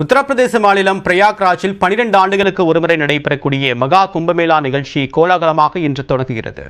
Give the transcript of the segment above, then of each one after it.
உத்தரப்பிரதேச மாநிலம் பிரயாக்ராஜில் 12 ஆண்டுகளுக்கு ஒருமுறை நடைபெறக்கூடிய மகா கும்பமேளா நிகழ்ச்சி கோலாகலமாக இன்று தொடங்குகிறது.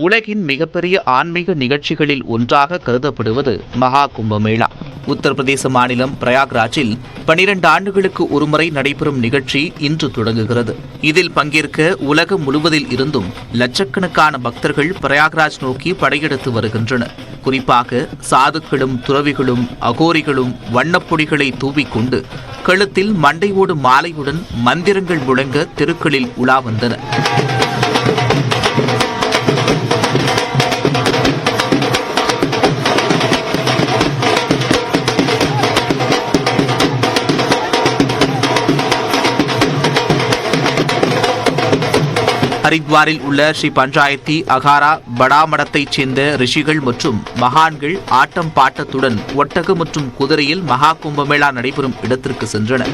உலகின் மிகப்பெரிய ஆன்மீக நிகழ்ச்சிகளில் ஒன்றாக கருதப்படுவது மகா கும்பமேளா. உத்தரப்பிரதேச மாநிலம் பிரயாக்ராஜில் 12 ஆண்டுகளுக்கு ஒருமுறை நடைபெறும் நிகழ்ச்சி இன்று தொடங்குகிறது. இதில் பங்கேற்க உலகம் முழுவதில் இருந்தும் லட்சக்கணக்கான பக்தர்கள் பிரயாக்ராஜ் நோக்கி படையெடுத்து வருகின்றனர். குறிப்பாக சாதுக்களும் துறவிகளும் அகோரிகளும் வண்ணப்பொடிகளை தூவிக்கொண்டு கழுத்தில் மண்டையோடு மாலையுடன் மந்திரங்கள் முழங்க தெருக்களில் உலா வந்தனர். ஹரித்வாரில் உள்ள ஸ்ரீ பஞ்சாயத்தி அகாரா படா மடத்தைச் சேர்ந்த ரிஷிகள் மற்றும் மகான்கள் ஆட்டம் பாட்டத்துடன் ஒட்டகம் மற்றும் குதிரையில் மகா கும்பமேளா நடைபெறும் இடத்திற்கு சென்றனர்.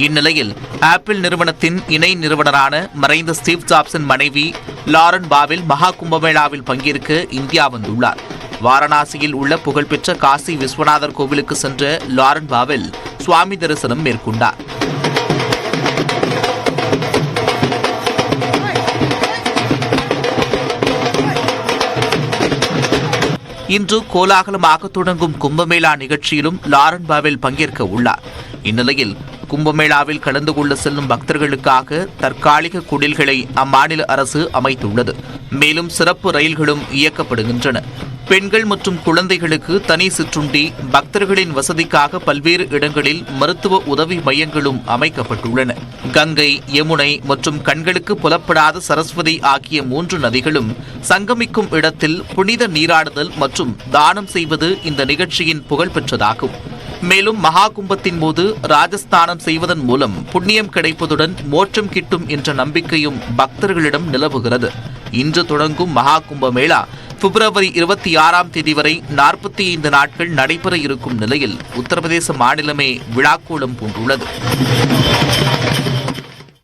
இந்நிலையில் ஆப்பிள் நிறுவனத்தின் இணை நிறுவனரான மறைந்த ஸ்டீவ் ஜாப்ஸின் மனைவி லாரன் பாவெல் மகா கும்பமேளாவில் பங்கேற்க இந்தியா வந்துள்ளார். வாரணாசியில் உள்ள புகழ்பெற்ற காசி விஸ்வநாதர் கோவிலுக்கு சென்ற லாரன் பாவெல் சுவாமி தரிசனம் மேற்கொண்டார். இன்று கோலாகலமாக தொடங்கும் கும்பமேளா நிகழ்ச்சியிலும் லாரன் பாவெல் பங்கேற்க உள்ளார். இந்நிலையில் கும்பமேளாவில் கலந்து கொள்ள செல்லும் பக்தர்களுக்காக தற்காலிக குடில்களை அம்மாநில அரசு அமைத்துள்ளது. மேலும் சிறப்பு ரயில்களும் இயக்கப்படுகின்றன. பெண்கள் மற்றும் குழந்தைகளுக்கு தனி சிற்றுண்டி, பக்தர்களின் வசதிக்காக பல்வேறு இடங்களில் மருத்துவ உதவி மையங்களும் அமைக்கப்பட்டுள்ளன. கங்கை, யமுனை மற்றும் கண்களுக்கு புலப்படாத சரஸ்வதி ஆகிய 3 நதிகளும் சங்கமிக்கும் இடத்தில் புனித நீராடுதல் மற்றும் தானம் செய்வது இந்த நிகழ்ச்சியின் புகழ்பெற்றதாகும். மேலும் மகா கும்பத்தின் போது ராஜஸ்தானம் செய்வதன் மூலம் புண்ணியம் கிடைப்பதுடன் மோட்சம் கிட்டும் என்ற நம்பிக்கையும் பக்தர்களிடம் நிலவுகிறது. இன்று தொடங்கும் மகா கும்பமேளா பிப்ரவரி 26ஆம் தேதி வரை 45 நாட்கள் நடைபெற இருக்கும் நிலையில் உத்தரப்பிரதேச மாநிலமே விழாக்கோலம் பூண்டுள்ளது.